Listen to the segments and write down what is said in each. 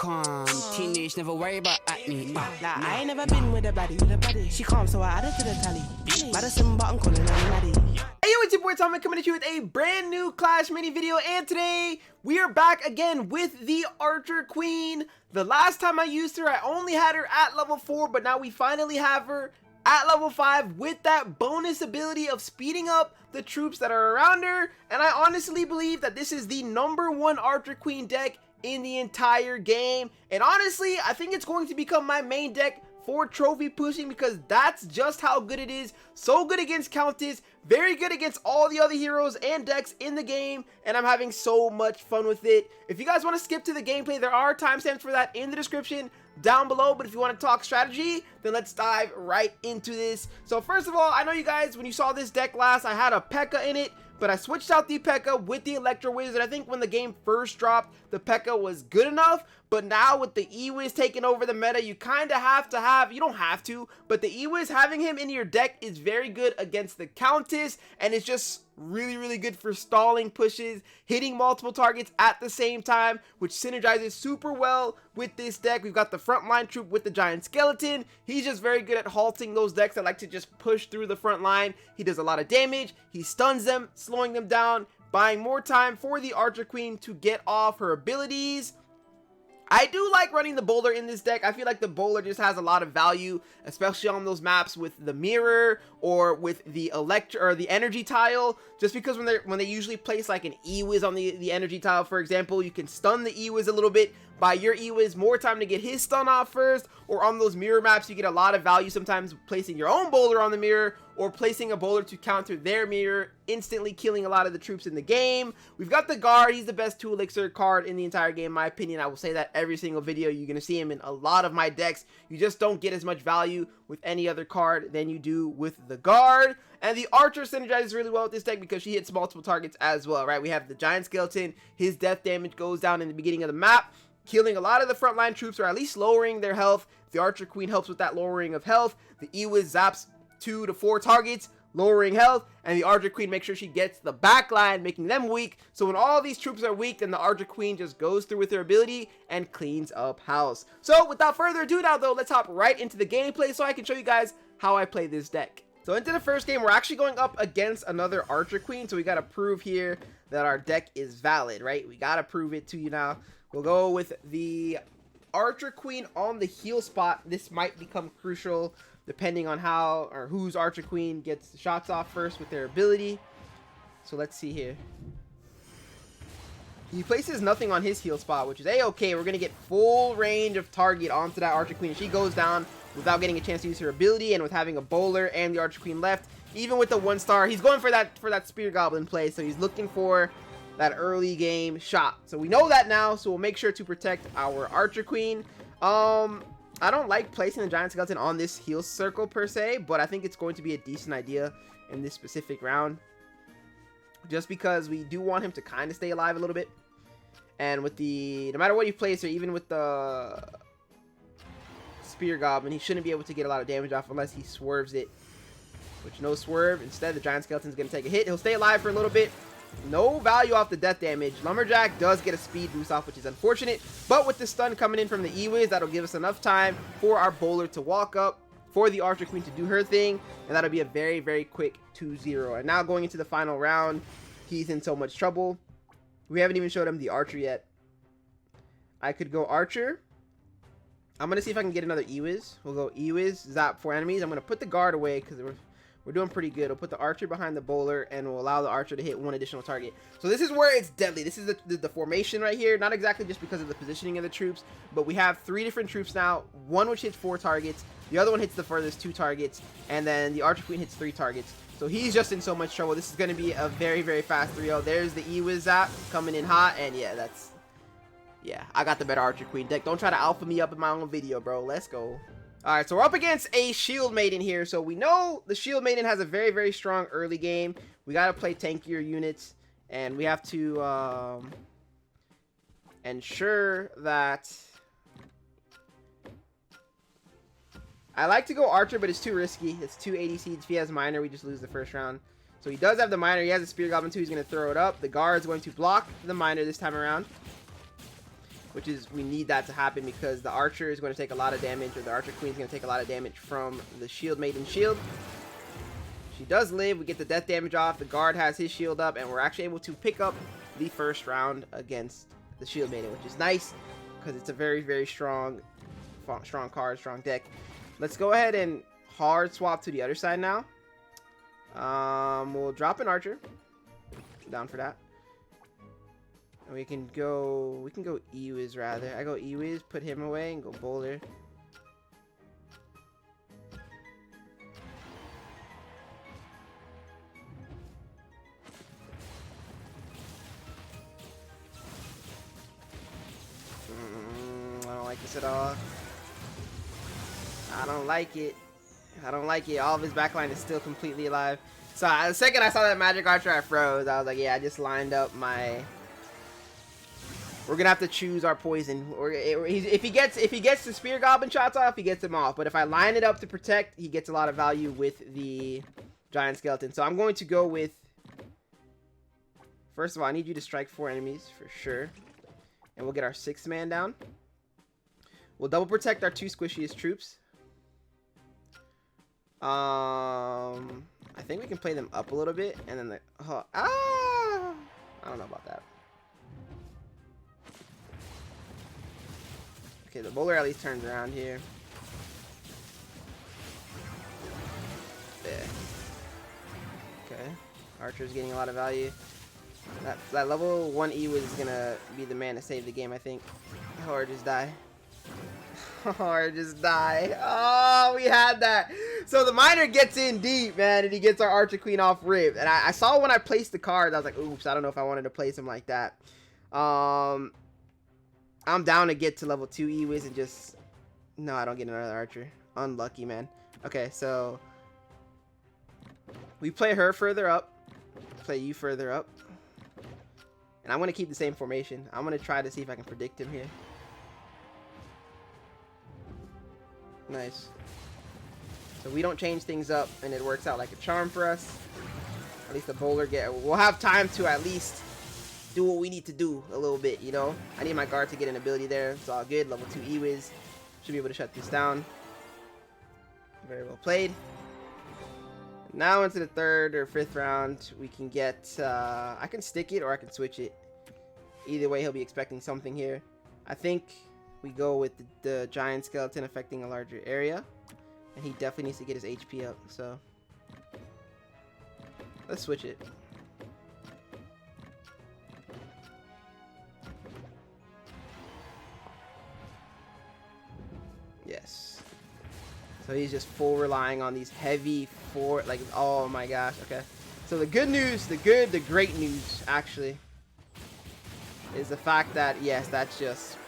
calm. Teenage, never worry about acne. Nah, I ain't never been with a baddie. She calm, so I added to the tally. Madison, but I'm calling her Maddie. Hey yo, it's your boy Tommy coming at you with a brand new Clash mini video, and today we are back again with the Archer Queen. The last time I used her, I only had her at level 4, but now we finally have her at level 5 with that bonus ability of speeding up the troops that are around her. And I honestly believe that this is the #1 Archer Queen deck in the entire game. And honestly, I think it's going to become my main deck for trophy pushing, because that's just how good it is. So good against Countess, very good against all the other heroes and decks in the game, and I'm having so much fun with it. If you guys want to skip to the gameplay, there are timestamps for that in the description down below, but if you want to talk strategy, then let's dive right into this. So first of all, I know you guys, when you saw this deck last, I had a P.E.K.K.A in it, but I switched out the P.E.K.K.A with the Electro Wizard. I think when the game first dropped, the P.E.K.K.A was good enough, but now with the E-Wiz taking over the meta, you kind of have to have, you don't have to, but the E-Wiz, having him in your deck is very good against the Countess, and it's just really good for stalling pushes, hitting multiple targets at the same time, which synergizes super well with this deck. We've got the frontline troop with the giant skeleton. He's just very good at halting those decks that like to just push through the front line. He does a lot of damage, he stuns them, slowing them down, buying more time for the Archer Queen to get off her abilities. I do like running the bowler in this deck. I feel like the bowler just has a lot of value, especially on those maps with the mirror or with the the energy tile, just because when they usually place like an E-Wiz on the energy tile, for example, you can stun the E-Wiz a little bit, buy your E-Wiz more time to get his stun off first, or on those mirror maps you get a lot of value sometimes placing your own bowler on the mirror or placing a bowler to counter their mirror, instantly killing a lot of the troops in the game. We've got the guard. He's the best 2 elixir card in the entire game, in my opinion. I will say that every single video. You're going to see him in a lot of my decks. You just don't get as much value with any other card than you do with the guard. And the Archer synergizes really well with this deck because she hits multiple targets as well, right? We have the giant skeleton. His death damage goes down in the beginning of the map, killing a lot of the frontline troops, or at least lowering their health. The Archer Queen helps with that lowering of health. The E-Wiz zaps 2 to 4 targets, lowering health, and the Archer Queen makes sure she gets the backline, making them weak. So when all these troops are weak, then the Archer Queen just goes through with her ability and cleans up house. So without further ado now though, let's hop right into the gameplay so I can show you guys how I play this deck. So into the first game, we're actually going up against another Archer Queen, so we gotta prove here that our deck is valid, right? We gotta prove it to you now. We'll go with the Archer Queen on the heal spot. This might become crucial depending on how or whose Archer Queen gets the shots off first with their ability. So let's see here. He places nothing on his heal spot, which is a-okay. We're going to get full range of target onto that Archer Queen. She goes down without getting a chance to use her ability, and with having a bowler and the Archer Queen left, even with the 1-star, he's going for that Spear Goblin play, so he's looking for that early game shot. So we know that now, so we'll make sure to protect our Archer Queen. I don't like placing the giant skeleton on this heal circle per se, but I think it's going to be a decent idea in this specific round, just because we do want him to kind of stay alive a little bit. And with the, no matter what you place here, even with the Spear Goblin, he shouldn't be able to get a lot of damage off unless he swerves it, which no swerve. Instead, the giant skeleton's going to take a hit. He'll stay alive for a little bit. No value off the death damage. Lumberjack does get a speed boost off, which is unfortunate, but with the stun coming in from the E-Wiz, that'll give us enough time for our bowler to walk up, for the Archer Queen to do her thing, and that'll be a very quick 2-0. And now going into the final round, he's in so much trouble. We haven't even showed him the Archer yet. I could go Archer. I'm gonna see if I can get another E-Wiz. We'll go E-Wiz, zap 4 enemies. I'm gonna put the guard away because we're doing pretty good. We'll put the Archer behind the bowler, and we'll allow the Archer to hit 1 additional target. So this is where it's deadly. This is the formation right here. Not exactly just because of the positioning of the troops, but we have 3 different troops now. One which hits 4 targets. The other one hits the furthest 2 targets. And then the Archer Queen hits 3 targets. So he's just in so much trouble. This is going to be a very fast 3-0. There's the E-Wiz zap coming in hot. And yeah, I got the better Archer Queen deck. Don't try to alpha me up in my own video, bro. Let's go. Alright, so we're up against a Shield Maiden here. So we know the Shield Maiden has a very strong early game. We got to play tankier units, and we have to ensure that... I like to go Archer, but it's too risky. It's 2 ADCs. If he has Miner, we just lose the first round. So he does have the Miner. He has a Spear Goblin too. He's going to throw it up. The guard's going to block the Miner this time around. which is, we need that to happen because the archer is going to take a lot of damage, or the archer queen is going to take a lot of damage from the shield maiden shield. She does live. We get the death damage off. The guard has his shield up, and we're actually able to pick up the first round against the shield maiden, which is nice because it's a very, very strong card, strong deck. Let's go ahead and hard swap to the other side now. We'll drop an archer. Down for that. And we can go Ewiz rather. I go Ewiz, put him away, and go Bowler. I don't like this at all. I don't like it. I don't like it. All of his backline is still completely alive. So the second I saw that magic archer, I froze. I was like, yeah, I just lined up my... We're gonna have to choose our poison. If he gets the spear goblin shots off, he gets them off. But if I line it up to protect, he gets a lot of value with the giant skeleton. So I'm going to go with... First of all, I need you to strike 4 enemies for sure. And we'll get our 6th man down. We'll double protect our 2 squishiest troops. I think we can play them up a little bit, and then I don't know about that. Okay, the bowler at least turns around here. There. Okay, archer's getting a lot of value. That level 1 E was gonna be the man to save the game, I think. Or just die. Or just die. Oh, we had that. So the miner gets in deep, man, and he gets our archer queen off rip. And I saw when I placed the cards, I was like, oops, I don't know if I wanted to place him like that. I'm down to get to level 2 Ewiz and just... No, I don't get another archer. Unlucky, man. Okay, so... We play her further up. Play you further up. And I'm going to keep the same formation. I'm going to try to see if I can predict him here. Nice. So we don't change things up, and it works out like a charm for us. At least the bowler we'll have time to at least do what we need to do a little bit, you know. I need my guard to get an ability there. It's all good. Level 2 Ewiz. Should be able to shut this down. Very well played. Now into the 3rd or 5th round, we can get... I can stick it or I can switch it. Either way, he'll be expecting something here. I think we go with the giant skeleton affecting a larger area. And he definitely needs to get his HP up, so... Let's switch it. Yes. So he's just full relying on these heavy like, oh my gosh, okay. So the good news, the great news, actually, is the fact that, yes, that's just,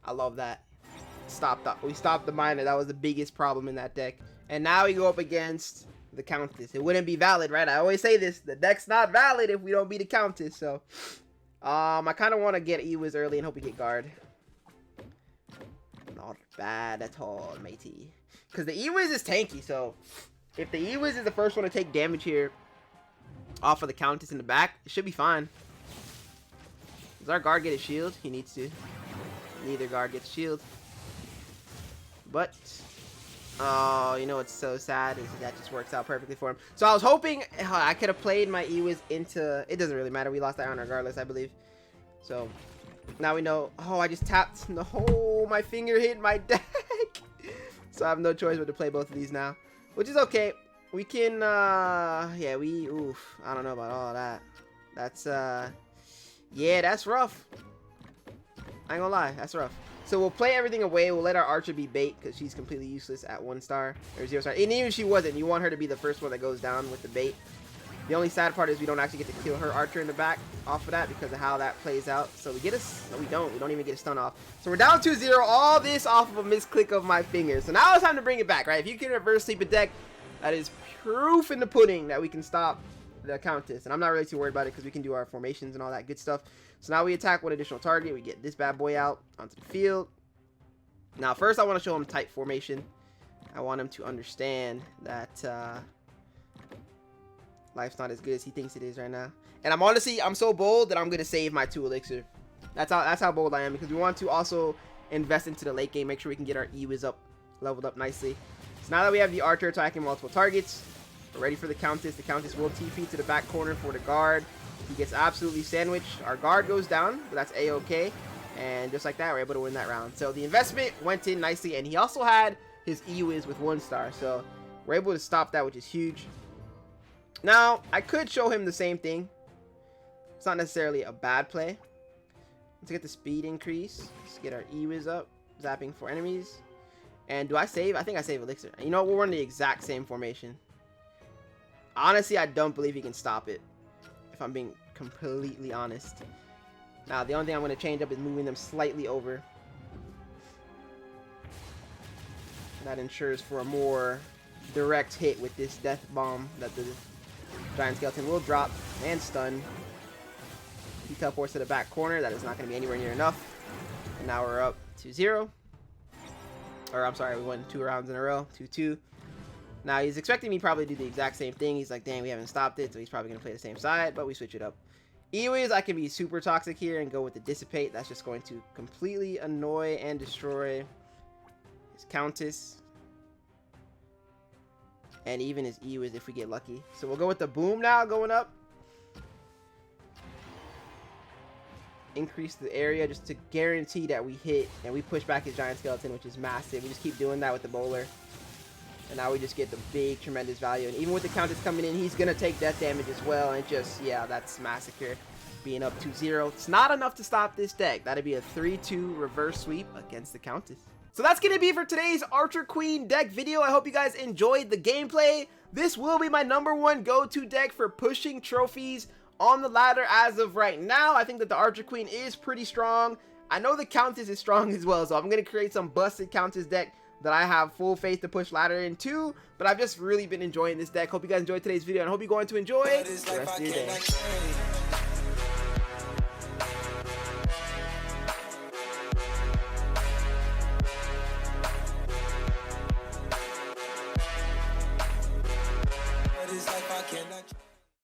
I love that. We stopped the miner. That was the biggest problem in that deck. And now we go up against the Countess. It wouldn't be valid, right? I always say this, the deck's not valid if we don't beat the Countess, so. I kind of want to get Ewiz early and hope we get guard. Not bad at all, matey. Because the Ewiz is tanky, so if the Ewiz is the first one to take damage here off of the Countess in the back, it should be fine. Does our guard get a shield? He needs to. Neither guard gets shield. But, oh, you know what's so sad is that just works out perfectly for him. So I was hoping I could have played my Ewiz into... It doesn't really matter. We lost that round regardless, I believe. So now we know... Oh, I just tapped. No, my finger hit my deck. So I have no choice but to play both of these now. Which is okay. We can... yeah, oof. I don't know about all that. That's... Yeah, that's rough. I ain't gonna lie. That's rough. So we'll play everything away. We'll let our archer be bait because she's completely useless at 1 star or 0 star. And even if she wasn't, you want her to be the first one that goes down with the bait. The only sad part is we don't actually get to kill her archer in the back off of that because of how that plays out. So we get a... No, we don't. We don't even get a stun off. So we're down 2-0. All this off of a misclick of my fingers. So now it's time to bring it back, right? If you can reverse sleep a deck, that is proof in the pudding that we can stop the Countess. And I'm not really too worried about it because we can do our formations and all that good stuff. So now we attack one additional target. We get this bad boy out onto the field. Now, first I want to show him tight formation. I want him to understand that life's not as good as he thinks it is right now. And I'm so bold that I'm going to save my 2 elixir. That's how bold I am, because we want to also invest into the late game, make sure we can get our E-Wiz up, leveled up nicely. So now that we have the Archer attacking multiple targets, we're ready for the Countess. The Countess will TP to the back corner for the guard. He gets absolutely sandwiched. Our guard goes down, but that's A-okay. And just like that, we're able to win that round. So the investment went in nicely, and he also had his E-Wiz with 1 star. So we're able to stop that, which is huge. Now, I could show him the same thing. It's not necessarily a bad play. Let's get the speed increase. Let's get our E-Wiz up. Zapping for enemies. And do I save? I think I save Elixir. You know what? We'll run the exact same formation. Honestly, I don't believe he can stop it, if I'm being completely honest. Now, the only thing I'm going to change up is moving them slightly over. That ensures for a more direct hit with this death bomb that the giant skeleton will drop and stun. He teleports to the back corner. That is not going to be anywhere near enough. And now we're up to 0. Or I'm sorry, we won 2 rounds in a row. 2-2. Now he's expecting me probably to do the exact same thing. He's like, dang, we haven't stopped it. So he's probably going to play the same side. But we switch it up. E-Wiz, I can be super toxic here and go with the Dissipate. That's just going to completely annoy and destroy his Countess. And even his E-Wiz if we get lucky. So we'll go with the Boom now, going up. Increase the area just to guarantee that we hit and we push back his giant skeleton, which is massive. We just keep doing that with the bowler. And now we just get the big, tremendous value. And even with the Countess coming in, he's going to take death damage as well. And just, yeah, that's Massacre being up 2-0. It's not enough to stop this deck. That'd be a 3-2 reverse sweep against the Countess. So that's going to be for today's Archer Queen deck video. I hope you guys enjoyed the gameplay. This will be my #1 go-to deck for pushing trophies on the ladder as of right now. I think that the Archer Queen is pretty strong. I know the Countess is strong as well, so I'm going to create some busted Countess deck that I have full faith to push ladder into. But I've just really been enjoying this deck. Hope you guys enjoyed today's video, and I hope you're going to enjoy the rest of your day.